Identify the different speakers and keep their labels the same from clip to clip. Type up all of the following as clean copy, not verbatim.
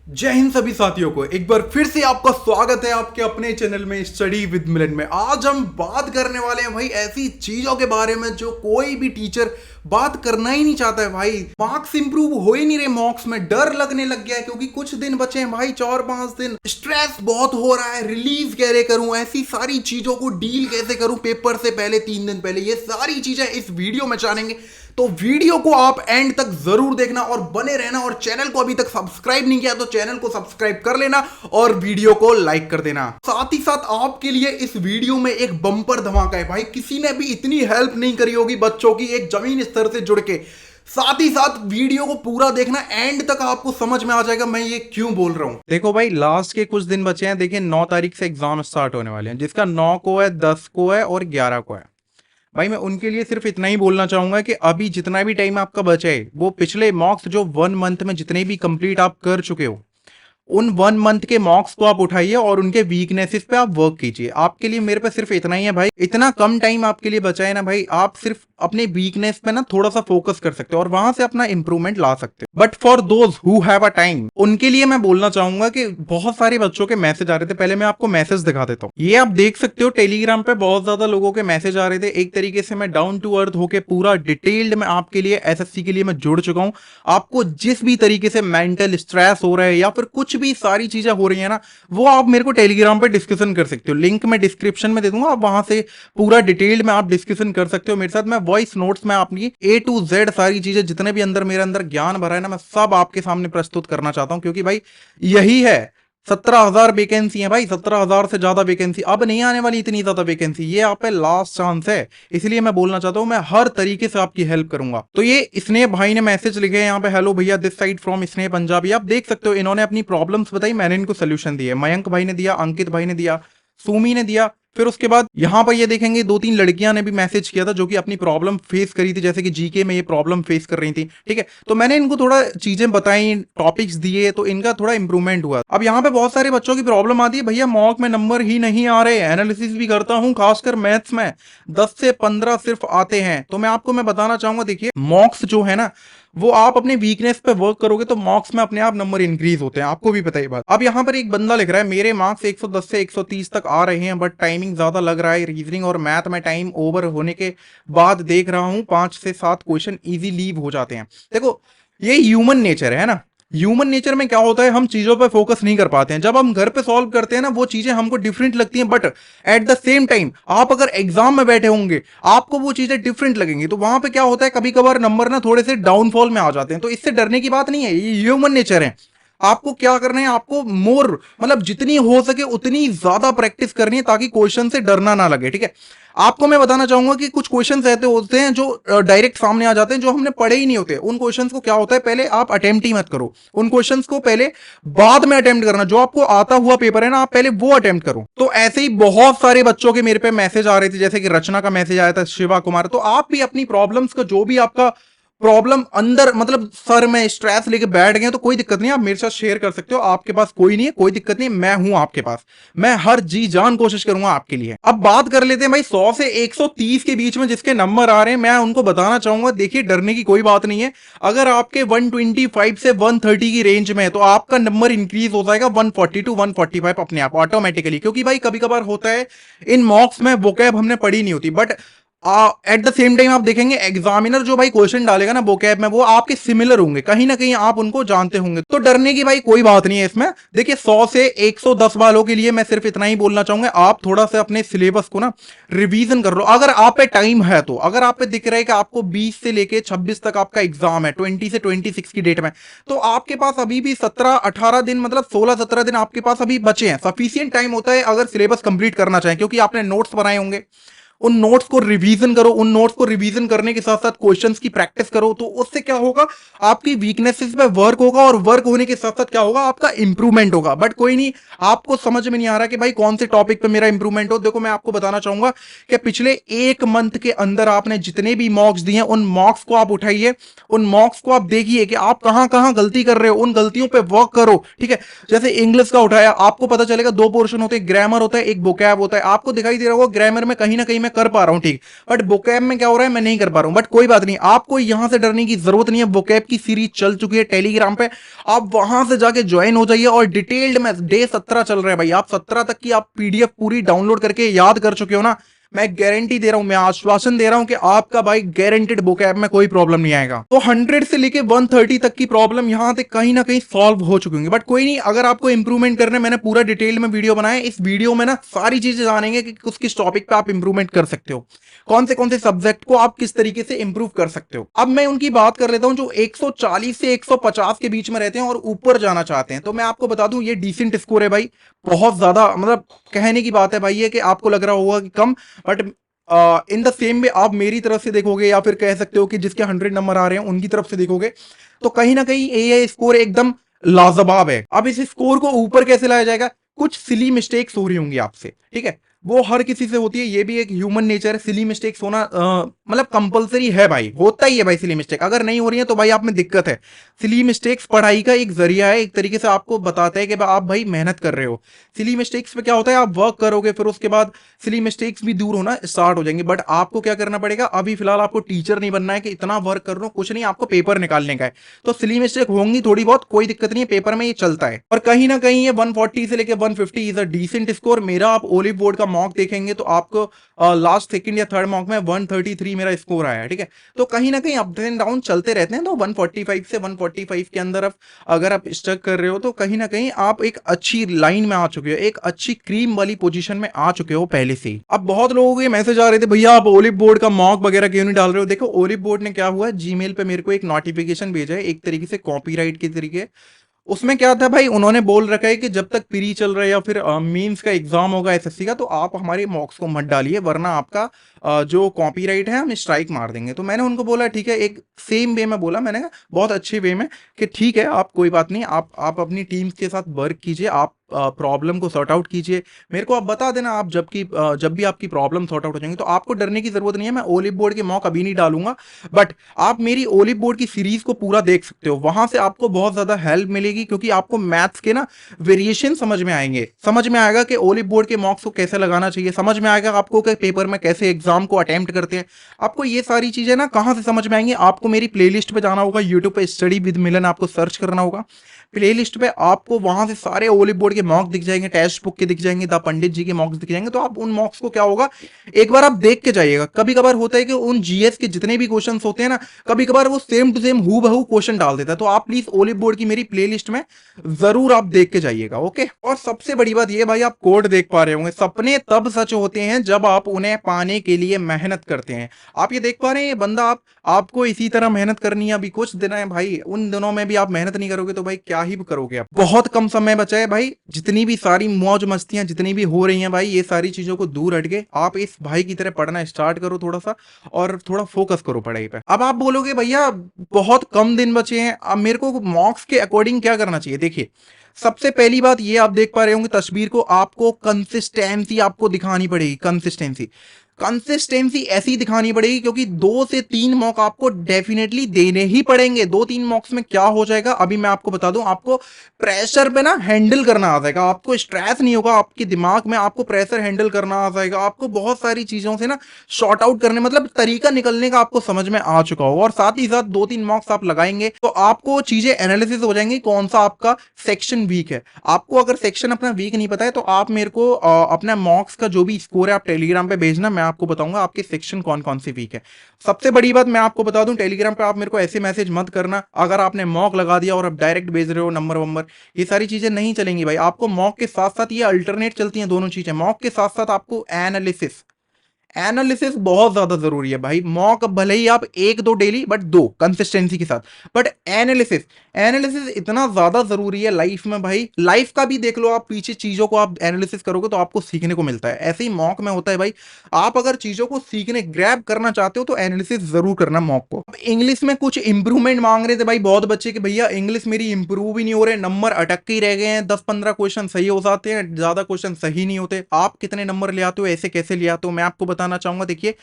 Speaker 1: जय हिंद सभी साथियों को एक बार फिर से आपका स्वागत है आपके अपने चैनल में स्टडी विद मिलन में। आज हम बात करने वाले हैं भाई ऐसी चीजों के बारे में जो कोई भी टीचर बात करना ही नहीं चाहता है। भाई मार्क्स इंप्रूव हो ही नहीं रहे, मॉक्स में डर लगने लग गया है क्योंकि कुछ दिन बचे हैं भाई, 4-5 दिन। स्ट्रेस बहुत हो रहा है, रिलीज कैसे करूं, ऐसी सारी चीजों को डील कैसे करूं पेपर से पहले 3 दिन पहले, ये सारी चीजें इस वीडियो में जानेंगे। तो वीडियो को आप एंड तक जरूर देखना और बने रहना, और चैनल को अभी तक सब्सक्राइब नहीं किया तो चैनल को सब्सक्राइब कर लेना और वीडियो को लाइक कर देना। साथ ही साथ आपके लिए इस वीडियो में एक बम्पर धमाका है भाई, किसी ने भी इतनी हेल्प नहीं करी होगी बच्चों की एक जमीन स्तर से जुड़ के। साथ ही साथ वीडियो को पूरा देखना, एंड तक आपको समझ में आ जाएगा मैं ये क्यों बोल रहा हूं।
Speaker 2: देखो भाई, लास्ट के कुछ दिन बचे हैं। देखिए 9 तारीख से एग्जाम स्टार्ट होने वाले हैं, जिसका 9 को है, 10 को है और 11 को है। भाई मैं उनके लिए सिर्फ इतना ही बोलना चाहूंगा कि अभी जितना भी टाइम आपका बचा है वो पिछले मॉक्स जो 1 मंथ में जितने भी कंप्लीट आप कर चुके हो उन 1 मंथ के मॉक्स को आप उठाइए और उनके वीकनेसेस पे आप वर्क कीजिए। आपके लिए मेरे पे सिर्फ इतना ही है भाई, इतना कम टाइम आपके लिए बचा है ना भाई, आप सिर्फ अपने वीकनेस पे ना थोड़ा सा फोकस कर सकते हो और वहां से अपना इंप्रूवमेंट ला सकते हो। But for those who have a time, उनके लिए मैं बोलना चाहूंगा कि बहुत सारे बच्चों के मैसेज आ रहे थे। पहले मैं आपको मैसेज दिखा देता हूँ, ये आप देख सकते हो टेलीग्राम पे बहुत ज्यादा लोगों के मैसेज आ रहे थे। एक तरीके से मैं डाउन टू अर्थ होके पूरा डिटेल्ड में आपके लिए एसएससी के लिए मैं जुड़ चुका हूं। आपको जिस भी तरीके से मेंटल स्ट्रेस हो रहा है या फिर कुछ भी सारी चीजें हो रही है ना, वो आप मेरे को टेलीग्राम पे डिस्कशन कर सकते हो। लिंक मैं डिस्क्रिप्शन में दे दूंगा, आप वहां से पूरा डिटेल्ड में आप डिस्कशन कर सकते हो मेरे साथ। मैं वॉइस नोट्स में आपकी A to Z सारी चीजें जितने भी मेरे अंदर ज्ञान भरा है ना, मैं सब आपके सामने प्रस्तुत करना चाहता हूं। क्योंकि भाई यही है, 17,000 वैकेंसी है भाई, 17,000 से ज्यादा वैकेंसी अब नहीं आने वाली, इतनी ज्यादा वैकेंसी, ये आप पे लास्ट चांस है। इसलिए मैं बोलना चाहता हूं मैं हर तरीके से आपकी हेल्प करूंगा। तो ये स्नेह भाई ने मैसेज लिखे हैं यहाँ पे, हेलो भैया दिस साइड फ्रॉम स्नेह पंजाबी। आप देख सकते हो इन्होंने अपनी प्रॉब्लम्स बताई, मैंने इनको सोल्यूशन दिए। मयंक भाई ने दिया, अंकित भाई ने दिया, सुमी ने दिया। फिर उसके बाद यहां पर ये देखेंगे 2-3 लड़कियां ने भी मैसेज किया था जो कि अपनी प्रॉब्लम फेस करी थी, जैसे कि जीके में ये प्रॉब्लम फेस कर रही थी। ठीक है, तो मैंने इनको थोड़ा चीजें बताई, टॉपिक्स दिए, तो इनका थोड़ा इंप्रूवमेंट हुआ। अब यहाँ पे बहुत सारे बच्चों की प्रॉब्लम आती है, भैया मॉक में नंबर ही नहीं आ रहे। एनालिसिस भी करता हूं, खासकर मैथ्स में 10 से 15 सिर्फ आते हैं। तो मैं बताना चाहूंगा, देखिए मॉक्स जो है ना, वो आप अपने वीकनेस पे वर्क करोगे तो मॉक्स में अपने आप नंबर इंक्रीज होते हैं, आपको भी पता ही बात। अब यहाँ पर एक बंदा लिख रहा है मेरे मार्क्स 110 से 130 तक आ रहे हैं, बट टाइमिंग ज्यादा लग रहा है। रीजनिंग और मैथ में टाइम ओवर होने के बाद देख रहा हूं 5 से 7 क्वेश्चन इजी लीव हो जाते हैं। देखो ये ह्यूमन नेचर है ना, ह्यूमन नेचर में क्या होता है, हम चीजों पर फोकस नहीं कर पाते हैं। जब हम घर पे सॉल्व करते हैं ना, वो चीजें हमको डिफरेंट लगती हैं, but at the same time आप अगर एग्जाम में बैठे होंगे आपको वो चीजें डिफरेंट लगेंगी। तो वहां पे क्या होता है, कभी कभार नंबर ना थोड़े से डाउनफॉल में आ जाते हैं। तो इससे डरने की बात नहीं है, ये ह्यूमन नेचर है। आपको क्या करना है, आपको मोर मतलब जितनी हो सके उतनी ज्यादा प्रैक्टिस करनी है ताकि क्वेश्चन से डरना ना लगे। ठीक है, आपको मैं बताना चाहूंगा कि कुछ क्वेश्चंस ऐसे होते हैं जो डायरेक्ट सामने आ जाते हैं, जो हमने पढ़े ही नहीं होते। उन क्वेश्चंस को क्या होता है, पहले आप अटेम्प्ट ही मत करो उन क्वेश्चंस को, पहले बाद में अटेम्प्ट करना। जो आपको आता हुआ पेपर है ना, आप पहले वो अटेम्प्ट करो। तो ऐसे ही बहुत सारे बच्चों के मेरे पे मैसेज आ रहे थे, जैसे कि रचना का मैसेज आया था, शिवा कुमार। तो आप भी अपनी प्रॉब्लम्स का जो भी आपका प्रॉब्लम अंदर मतलब सर में स्ट्रेस लेके बैठ गए तो कोई दिक्कत नहीं, आप मेरे साथ शेयर कर सकते हो। आपके पास कोई नहीं है, कोई दिक्कत नहीं, मैं हूं आपके पास, मैं हर जी जान कोशिश करूंगा आपके लिए। अब बात कर लेते हैं भाई 100 से 130 के बीच में जिसके नंबर आ रहे हैं, मैं उनको बताना चाहूंगा देखिए डरने की कोई बात नहीं है। अगर आपके 125 से 130 की रेंज में है तो आपका नंबर इंक्रीज हो जाएगा 140 टू 145 अपने आप ऑटोमेटिकली। क्योंकि भाई कभी कभार होता है इन मॉक्स में वोकैब हमने पढ़ी नहीं होती, but at the same time आप देखेंगे एग्जामिनर जो भाई क्वेश्चन डालेगा ना वोकैब में, वो आपके सिमिलर होंगे, कहीं ना कहीं आप उनको जानते होंगे। तो डरने की भाई कोई बात नहीं है इसमें। देखिए 100 से 110 वालों के लिए मैं सिर्फ इतना ही बोलना चाहूंगा, आप थोड़ा सा अपने सिलेबस को ना रिवीजन कर लो अगर आप पे टाइम है तो। अगर आप पे दिख रहा है कि आपको 20 से लेके 26 तक आपका एग्जाम है, 20 से 26 की डेट में, तो आपके पास अभी भी 17-18 दिन मतलब 16-17 दिन आपके पास अभी बचे हैं। सफिशियंट टाइम होता है अगर सिलेबस कंप्लीट करना चाहें, क्योंकि आपने नोट्स बनाए होंगे, उन नोट्स को रिवीजन करो। उन नोट्स को रिवीजन करने के साथ साथ क्वेश्चंस की प्रैक्टिस करो। तो उससे क्या होगा, आपकी वीकनेसेस पे वर्क होगा और वर्क होने के साथ साथ क्या होगा, आपका इंप्रूवमेंट होगा। बट कोई नहीं, आपको समझ में नहीं आ रहा कि भाई कौन से टॉपिक पे मेरा इंप्रूवमेंट हो। देखो मैं आपको बताना चाहूंगा कि पिछले 1 मंथ के अंदर आपने जितने भी मॉक्स दिए हैं उन मॉक्स को आप उठाइए, उन मॉक्स को आप देखिए कि आप कहां कहां गलती कर रहे हो, उन गलतियों पे वर्क करो। ठीक है, जैसे इंग्लिश का उठाया, आपको पता चलेगा 2 पोर्शन होते हैं, ग्रामर होता है, एक वोकैब होता है। आपको दिखाई दे रहा होगा ग्रामर में कहीं ना कहीं मैं कर पा रहा हूँ ठीक, बट वोकैब में क्या हो रहा है, मैं नहीं कर पा रहा हूँ। बट कोई बात नहीं, आपको यहां से डरने की जरूरत नहीं है। वोकैब की सीरीज चल चुकी है टेलीग्राम पे, आप वहां से जाके ज्वाइन हो जाइए। और डिटेल्ड में डे 17 चल रहा है भाई, आप 17 तक की आप पीडीएफ पूरी डाउनलोड करके याद कर चुके हो ना, मैं गारंटी दे रहा हूं, मैं आश्वासन दे रहा हूं कि आपका भाई गारंटेड वोकैब में कोई प्रॉब्लम नहीं आएगा। तो 100 से लेके 130 तक की प्रॉब्लम यहां तक कहीं ना कहीं सॉल्व हो चुकी होंगी। बट कोई नहीं, अगर आपको इंप्रूवमेंट करना है, मैंने पूरा डिटेल में वीडियो बनाया है। इस वीडियो में ना सारी चीजें जानेंगे कि किस टॉपिक पे आप इंप्रूवमेंट कर सकते हो, कौन से सब्जेक्ट को आप किस तरीके से इंप्रूव कर सकते हो। अब मैं उनकी बात कर लेता हूं जो 140 से 150 के बीच में रहते हैं और ऊपर जाना चाहते हैं। तो मैं आपको बता दूं, ये डिसेंट स्कोर है भाई, बहुत ज्यादा मतलब कहने की बात है भाई, ये कि आपको लग रहा होगा कि कम, but in the same way आप मेरी तरफ से देखोगे या फिर कह सकते हो कि जिसके 100 नंबर आ रहे हैं उनकी तरफ से देखोगे, तो कहीं ना कहीं ये स्कोर एकदम लाजवाब है। अब इस स्कोर को ऊपर कैसे लाया जाएगा, कुछ सिली मिस्टेक्स हो रही होंगी आपसे, ठीक है, वो हर किसी से होती है, ये भी एक ह्यूमन नेचर है। सिली मिस्टेक्स होना मतलब कंपलसरी है भाई, होता ही है भाई सिली मिस्टेक। अगर नहीं हो रही है तो भाई आप में दिक्कत है। सिली मिस्टेक्स पढ़ाई का एक जरिया है, एक तरीके से आपको बताता है कि आप भाई मेहनत कर रहे हो। सिली मिस्टेक्स पे क्या होता है, आप वर्क करोगे फिर उसके बाद सिली मिस्टेक्स भी दूर होना स्टार्ट हो जाएंगे। बट आपको क्या करना पड़ेगा, अभी फिलहाल आपको टीचर नहीं बनना है कि इतना वर्क कर रहा हूं, कुछ नहीं, आपको पेपर निकालने का है। तो सिली मिस्टेक होंगी थोड़ी बहुत, कोई दिक्कत नहीं है, पेपर में ये चलता है। और कहीं ना कहीं ये 140 से लेकर 150 इज अ डिसेंट स्कोर। मेरा आप ओलिव बोर्ड का मॉक देखेंगे तो आपको लास्ट सेकंड या थर्ड मॉक में 133 मेरा स्कोर आया है, ठीक है। तो कहीं ना कहीं अप एंड डाउन चलते रहते हैं। तो 145 से 145 के अंदर अगर आप स्टक कर रहे हो तो कहीं ना कहीं आप एक अच्छी लाइन में आ चुके हो, एक अच्छी क्रीम वाली पोजीशन में आ चुके हो पहले से ही। अब बहुत लोगों के मैसेज आ रहे थे, भैया आप ओलिव बोर्ड का मॉक वगैरह क्यों नहीं डाल रहे हो। देखो ओलिव बोर्ड ने क्या हुआ है, जीमेल पे मेरे को एक नोटिफिकेशन भेजा है, एक तरीके से कॉपीराइट के तरीके। उसमें क्या था भाई, उन्होंने बोल रखा है कि जब तक प्री चल रहा है या फिर मींस का एग्जाम होगा एसएससी का, तो आप हमारे मॉक्स को मत डालिए, वरना आपका जो कॉपीराइट है हम स्ट्राइक मार देंगे। तो मैंने उनको बोला ठीक है, एक सेम वे में बोला मैंने, बहुत अच्छे वे में, कि ठीक है आप कोई बात नहीं, आप अपनी टीम्स के साथ वर्क कीजिए, आप प्रॉब्लम को सॉर्ट आउट कीजिए, मेरे को आप बता देना। आप जब भी आपकी प्रॉब्लम सॉर्ट आउट हो जाएंगी तो आपको डरने की जरूरत नहीं है। मैं ओलिव बोर्ड के मॉक अभी नहीं डालूंगा, बट आप मेरी ओलिव बोर्ड की सीरीज को पूरा देख सकते हो, वहां से आपको बहुत ज्यादा हेल्प मिलेगी, क्योंकि आपको मैथ्स के ना वेरिएशन समझ में आएंगे, समझ में आएगा कि ओलिव बोर्ड के मॉक्स को कैसे लगाना चाहिए, समझ में आएगा आपको कि पेपर में कैसे एग्जाम को अटेम्प्ट करते हैं। आपको ये सारी चीजें ना कहां से समझ में आएंगी, आपको मेरी प्लेलिस्ट पे जाना होगा, यूट्यूब पे स्टडी विद मिलन आपको सर्च करना होगा, प्लेलिस्ट पे आपको वहां से सारे ओलिव बोर्ड के मॉक दिख जाएंगे, टेक्स्ट बुक के दिख जाएंगे, द पंडित जी के मॉक्स दिख जाएंगे। तो आप उन मॉक्स को क्या होगा, एक बार आप देख के जाइएगा। कभी कभार होता है कि उन जीएस के जितने भी क्वेश्चन होते हैं ना, कभी कभार वो सेम टू सेम हु बहू क्वेश्चन डाल देता है। तो आप प्लीज ओलिव बोर्ड की मेरी प्लेलिस्ट में जरूर आप देख के जाइएगा, ओके। और सबसे बड़ी बात ये भाई, आप कोड देख पा रहे होंगे, सपने तब सच होते हैं जब आप उन्हें पाने के लिए मेहनत करते हैं। आप ये देख पा रहे हैं, ये बंदा आपको इसी तरह मेहनत करनी है, अभी कुछ दिन है भाई, उन दिनों में भी आप मेहनत नहीं करोगे तो भाई क्या ही करोगे आप। बहुत कम समय बचा है भाई, जितनी भी सारी मौज मस्तियां जितनी भी हो रही हैं भाई, ये सारी चीजों को दूर हट के आप इस भाई की तरह पढ़ना स्टार्ट करो थोड़ा सा, और थोड़ा फोकस करो पढ़ाई पे। अब आप बोलोगे भैया बहुत कम दिन बचे हैं, अब मेरे को मॉक्स के अकॉर्डिंग क्या करना चाहिए। देखिए सबसे पहली बात ये आप देख पा रहे होंगे तस्वीर को, आपको कंसिस्टेंसी आपको दिखानी पड़ेगी। कंसिस्टेंसी ऐसी दिखानी पड़ेगी, क्योंकि 2 से 3 मॉक आपको डेफिनेटली देने ही पड़ेंगे। 2-3 मॉक्स में क्या हो जाएगा अभी मैं आपको बता दूं, आपको प्रेशर पे ना हैंडल करना आ जाएगा, आपको स्ट्रेस नहीं होगा, आपके दिमाग में आपको प्रेशर हैंडल करना आ जाएगा, आपको बहुत सारी चीजों से ना शॉर्ट आउट करने मतलब तरीका निकलने का आपको समझ में आ चुका होगा। और साथ ही साथ 2-3 मॉक्स आप लगाएंगे तो आपको चीजें एनालिसिस हो जाएंगी, कौन सा आपका सेक्शन वीक है। आपको अगर सेक्शन अपना वीक नहीं पता है तो आप मेरे को अपना मॉक्स का जो भी स्कोर है आप टेलीग्राम पे भेजना, मैं आपको बताऊंगा आपके सेक्शन कौन कौन से वीक है। सबसे बड़ी बात मैं आपको बता दूं, टेलीग्राम पे आप मेरे को ऐसे मैसेज मत करना अगर आपने मॉक लगा दिया और आप डायरेक्ट भेज रहे हो नंबर वंबर, ये सारी चीजें नहीं चलेंगी भाई। आपको मॉक के साथ साथ ये अल्टरनेट चलती हैं दोनों चीजें, मॉक के साथ साथ आपको एनालिसिस बहुत ज्यादा जरूरी है भाई। मॉक भले ही आप 1-2 डेली, बट 2 कंसिस्टेंसी के साथ, बट एनालिसिस इतना ज्यादा जरूरी है लाइफ में भाई। लाइफ का भी देख लो, आप पीछे चीजों को आप एनालिसिस करोगे तो आपको सीखने को मिलता है, ऐसे ही मॉक में होता है भाई। आप अगर चीजों को सीखने ग्रैब करना चाहते हो तो एनालिसिस जरूर करना मॉक को। इंग्लिश में कुछ इंप्रूवमेंट मांग रहे थे भाई बहुत बच्चे कि भैया इंग्लिश मेरी इंप्रूव ही नहीं हो रहे, नंबर अटक के ही रह गए हैं, 10-15 क्वेश्चन सही हो जाते हैं, ज्यादा क्वेश्चन सही नहीं होते। आप कितने नंबर ले आते हो, ऐसे कैसे ले आते हो, मैं आपको बताना चाहूंगा। देखिए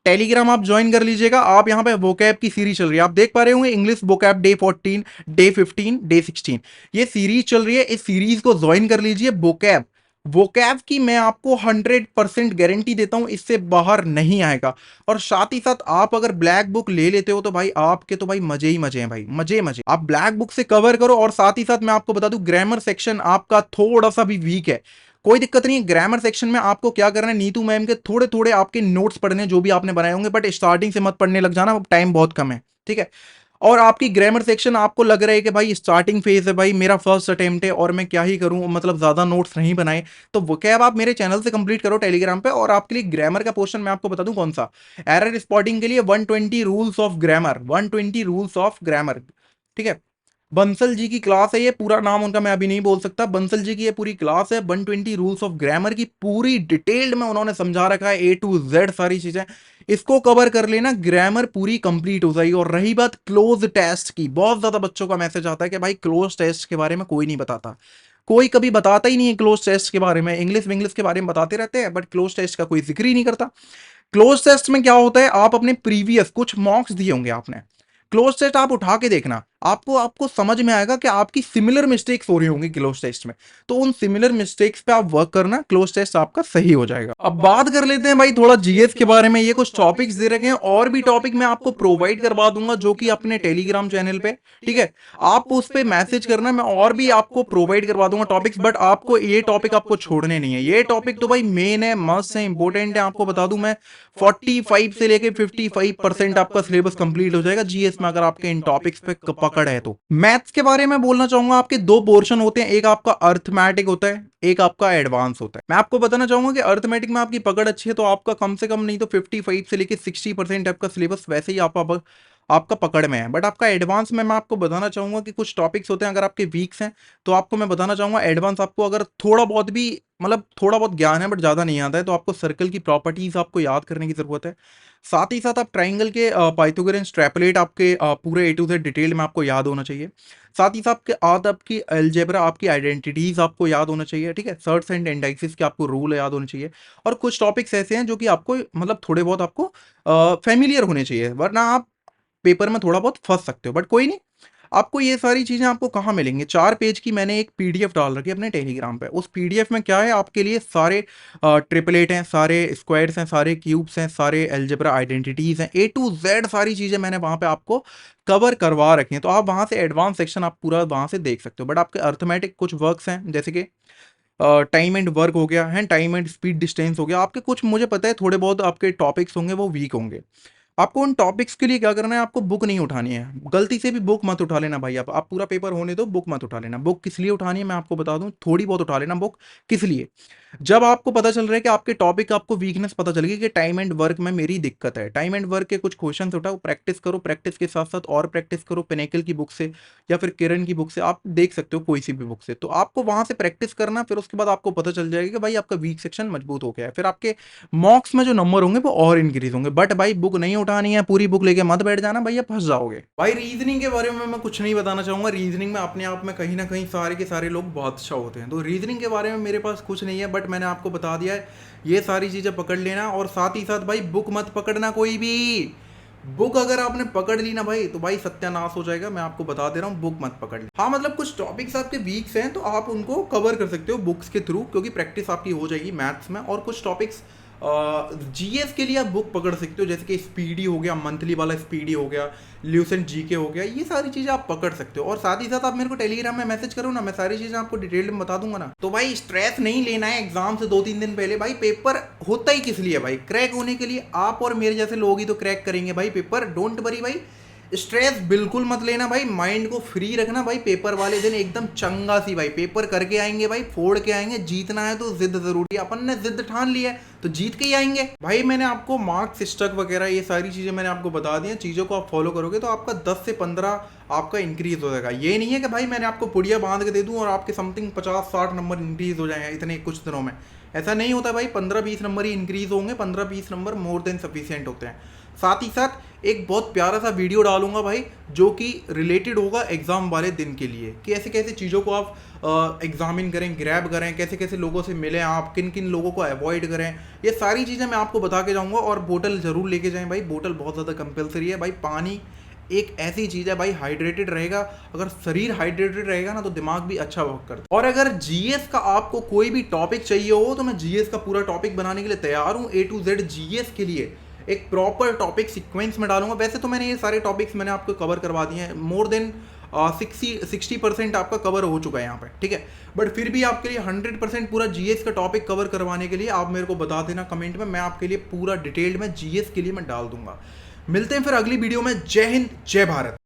Speaker 2: टेलीग्राम आप ज्वाइन कर लीजिएगा, आप यहां पे वोकैब की सीरीज चल रही है, आप देख पा रहे होंगे English vocab day 14, day 15, day 16, ये सीरीज चल रही है। इस सीरीज को ज्वाइन कर लीजिए। वोकैब वोकैब की मैं आपको 100% गारंटी देता हूं, इससे बाहर नहीं आएगा। और साथ ही साथ आप अगर ब्लैक बुक ले लेते हो तो भाई आपके तो भाई मजे ही मजे हैं भाई, मजे मजे। आप ब्लैक बुक से कवर करो। और साथ ही साथ मैं आपको बता दूं, ग्रामर सेक्शन आपका थोड़ा सा भी वीक है, कोई दिक्कत नहीं है। ग्रामर सेक्शन में आपको क्या करना है, नीतू मैम के थोड़े थोड़े आपके नोट्स पढ़ने जो भी आपने बनाए होंगे, बट स्टार्टिंग से मत पढ़ने लग जाना, टाइम बहुत कम है, ठीक है। और आपकी ग्रामर सेक्शन आपको लग रहा है कि भाई स्टार्टिंग फेज है, भाई मेरा फर्स्ट अटेम्प्ट है और मैं क्या ही करूं, मतलब ज्यादा नोट्स नहीं बनाए, तो वो कैब आप मेरे चैनल से कंप्लीट करो टेलीग्राम पे। और आपके लिए ग्रामर का पोर्शन मैं आपको बता दूं कौन सा, एरर स्पॉटिंग के लिए 120 rules of grammar, 120 rules of grammar, ठीक है। बंसल जी की क्लास है ये, पूरा नाम उनका मैं अभी नहीं बोल सकता, बंसल जी की ये पूरी क्लास है। 120 रूल्स ऑफ ग्रामर की पूरी डिटेल्ड में उन्होंने समझा रखा है, ए टू जेड सारी चीजें। इसको कवर कर लेना, ग्रामर पूरी कंप्लीट हो जाएगी। और रही बात क्लोज टेस्ट की, बहुत ज्यादा बच्चों का मैसेज आता है कि भाई क्लोज टेस्ट के बारे में कोई नहीं बताता, कोई कभी बताता ही नहीं है क्लोज टेस्ट के बारे में। इंग्लिश के बारे में बताते रहते हैं, बट क्लोज टेस्ट का कोई जिक्र ही नहीं करता। क्लोज टेस्ट में क्या होता है, आप अपने प्रीवियस कुछ मॉक्स दिए होंगे आपने, क्लोज टेस्ट आप उठा के देखना, आपको आपको समझ में आएगा कि आपकी सिमिलर मिस्टेक्स हो रही होंगी क्लोज टेस्ट में। तो उन सिमिलर मिस्टेक्स पे आप वर्क करना, क्लोज टेस्ट आपका सही हो जाएगा। अब बात कर लेते हैं भाई थोड़ा जीएस के बारे में। ये कुछ टॉपिक्स दे रखे हैं, और भी टॉपिक मैं आपको प्रोवाइड करवा दूंगा जो कि अपने टेलीग्राम चैनल पे, ठीक है। आप उस पे मैसेज करना, मैं और भी आपको प्रोवाइड करवा दूंगा टॉपिक्स, बट आपको ये टॉपिक आपको छोड़ने नहीं है। ये टॉपिक तो भाई मेन है, मस्ट है, इंपॉर्टेंट है। आपको बता दूं मैं, 45 से लेके 55% आपका सिलेबस कंप्लीट हो जाएगा जीएस में, अगर आपके इन टॉपिक्स पे पकड़ है तो। मैथ्स के बारे में बोलना चाहूंगा, आपके दो पोर्शन होते हैं, एक आपका अर्थमेटिक होता है, एक आपका एडवांस होता है। मैं आपको बताना चाहूंगा कि अर्थमेटिक में आपकी पकड़ अच्छी है तो आपका कम से कम नहीं तो 55 से लेके 60% आपका सिलेबस वैसे ही आपका पकड़ में है। बट आपका एडवांस में मैं आपको बताना चाहूंगा कि कुछ टॉपिक्स होते हैं, अगर आपके वीक्स हैं तो आपको मैं बताना चाहूंगा एडवांस, आपको अगर थोड़ा बहुत भी, मतलब थोड़ा बहुत ज्ञान है बट ज़्यादा नहीं आता है, तो आपको सर्कल की प्रॉपर्टीज आपको याद करने की ज़रूरत है। साथ ही साथ आप ट्राइंगल के पाइथागोरस एक्सट्रैपोलेट आपके पूरे ए टू जेड डिटेल में आपको याद होना चाहिए। साथ ही साथ आपकी अलजेब्रा, आपकी आइडेंटिटीज आपको याद होना चाहिए, ठीक है। सर्ट्स एंड इंडेक्सेस के आपको रूल याद होने चाहिए। और कुछ टॉपिक्स ऐसे हैं जो कि आपको मतलब थोड़े बहुत आपको फेमिलियर होने चाहिए, वरना आप पेपर में थोड़ा बहुत फंस सकते हो। बट कोई नहीं, आपको ये सारी चीजें आपको कहाँ मिलेंगी, 4 पेज की मैंने एक पीडीएफ डाल रखी है अपने टेलीग्राम पे। उस पीडीएफ में क्या है, आपके लिए सारे ट्रिपलेट हैं, सारे स्क्वायर्स हैं, सारे क्यूब्स हैं, सारे अलजेब्रा आइडेंटिटीज हैं, ए टू जेड सारी चीजें मैंने वहां पे आपको कवर करवा रखी हैं। तो आप वहां से एडवांस सेक्शन आप पूरा वहां से देख सकते हो। बट आपके अर्थमेटिक कुछ वर्क्स हैं, जैसे कि टाइम एंड वर्क हो गया है, टाइम एंड स्पीड डिस्टेंस हो गया, आपके कुछ मुझे पता है थोड़े बहुत आपके टॉपिक्स होंगे वो वीक होंगे। आपको उन टॉपिक्स के लिए क्या करना है, आपको बुक नहीं उठानी है, गलती से भी बुक मत उठा लेना भाई। आप पूरा पेपर होने दो, बुक मत उठा लेना। बुक किस लिए उठानी है मैं आपको बता दूं, थोड़ी बहुत उठा लेना बुक। किस लिए, जब आपको पता चल रहा है कि आपके टॉपिक, आपको वीकनेस पता चल गई कि टाइम एंड वर्क में मेरी दिक्कत है, टाइम एंड वर्क के कुछ क्वेश्चंस उठाओ, प्रैक्टिस करो, प्रैक्टिस के साथ साथ और प्रैक्टिस करो, पिनेकल की बुक से या फिर किरण की बुक से, आप देख सकते हो कोई सी भी बुक से। तो आपको वहां से प्रैक्टिस करना, फिर उसके बाद आपको पता चल जाएगा कि भाई आपका वीक सेक्शन मजबूत हो गया है, फिर आपके मॉक्स में जो नंबर होंगे वो और इंक्रीज होंगे। बट भाई बुक नहीं उठानी है, पूरी बुक लेके मत बैठ जाना भैया, फंस जाओगे। भाई रीजनिंग के बारे में मैं कुछ नहीं बताना चाहूंगा, रीजनिंग में अपने आप में कहीं ना कहीं सारे के सारे लोग बहुत अच्छा होते हैं, तो रीजनिंग के बारे में मेरे पास कुछ नहीं है। बट मैंने आपको बता दिया है, ये सारी चीजें पकड़ लेना। और साथ ही साथ भाई बुक मत पकड़ना कोई भी, बुक अगर आपने पकड़ ली ना भाई तो भाई सत्यानाश हो जाएगा, मैं आपको बता दे रहा हूँ, बुक मत पकड़ ली। हाँ मतलब कुछ टॉपिक्स आपके वीक्स हैं तो आप उनको कवर कर सकते हो बुक्स के थ्रू, क्योंकि प्रैक्टिस आपकी हो जाएगी मैथ्स में। और कुछ टॉपिक्स जीएस के लिए आप बुक पकड़ सकते हो, जैसे कि स्पीडी हो गया, मंथली वाला स्पीडी हो गया, ल्यूसेंट जीके हो गया, ये सारी चीज़ें आप पकड़ सकते हो। और साथ ही साथ आप मेरे को टेलीग्राम में मैसेज करो ना, मैं सारी चीज़ें आपको डिटेल में बता दूंगा ना। तो भाई स्ट्रेस नहीं लेना है एग्जाम से 2-3 दिन पहले, भाई पेपर होता ही किस लिए भाई, क्रैक होने के लिए। आप और मेरे जैसे लोग ही तो क्रैक करेंगे भाई पेपर, डोंट वरी भाई, स्ट्रेस बिल्कुल मत लेना भाई, माइंड को फ्री रखना भाई। पेपर वाले दिन एकदम चंगा सी भाई पेपर करके आएंगे भाई, फोड़ के आएंगे। जीतना है तो जिद जरूरी है, अपन ने जिद ठान लिया है तो जीत के ही आएंगे भाई। मैंने आपको मार्क्स स्टक वगैरह ये सारी चीज़ें मैंने आपको बता दी हैं, चीज़ों को आप फॉलो करोगे तो आपका 10 से 15 आपका इंक्रीज हो जाएगा। ये नहीं है कि भाई मैंने आपको पुड़िया बांध के दे दूँ और आपके समथिंग 50-60 नंबर इंक्रीज हो जाएंगे इतने कुछ दिनों में, ऐसा नहीं होता भाई। 15-20 नंबर ही इंक्रीज होंगे, 15-20 नंबर मोर देन सफिशियंट होते हैं। साथ ही साथ एक बहुत प्यारा सा वीडियो डालूंगा भाई जो कि रिलेटेड होगा एग्जाम वाले दिन के लिए, कि ऐसे कैसे चीज़ों को आप एग्जामिन करें, ग्रैब करें, कैसे कैसे लोगों से मिलें आप, किन किन लोगों को अवॉइड करें, ये सारी चीज़ें मैं आपको बता के जाऊंगा। और बोतल जरूर लेके जाएं भाई, बोतल बहुत ज़्यादा कंपलसरी है भाई। पानी
Speaker 1: एक ऐसी चीज़ है भाई, हाइड्रेटेड रहेगा, अगर शरीर हाइड्रेटेड रहेगा ना तो दिमाग भी अच्छा वर्क करता है। और अगर जीएस का आपको कोई भी टॉपिक चाहिए हो तो मैं जीएस का पूरा टॉपिक बनाने के लिए तैयार हूँ। A to Z जीएस के लिए एक प्रॉपर टॉपिक सीक्वेंस में डालूंगा। वैसे तो मैंने ये सारे टॉपिक्स मैंने आपको कवर करवा दिए हैं, मोर देन 60% आपका कवर हो चुका है यहाँ पे, ठीक है। बट फिर भी आपके लिए 100% पूरा जीएस का टॉपिक कवर करवाने के लिए आप मेरे को बता देना कमेंट में, मैं आपके लिए पूरा डिटेल्ड में जीएस के लिए मैं डाल दूंगा। मिलते हैं फिर अगली वीडियो में। जय हिंद, जय भारत।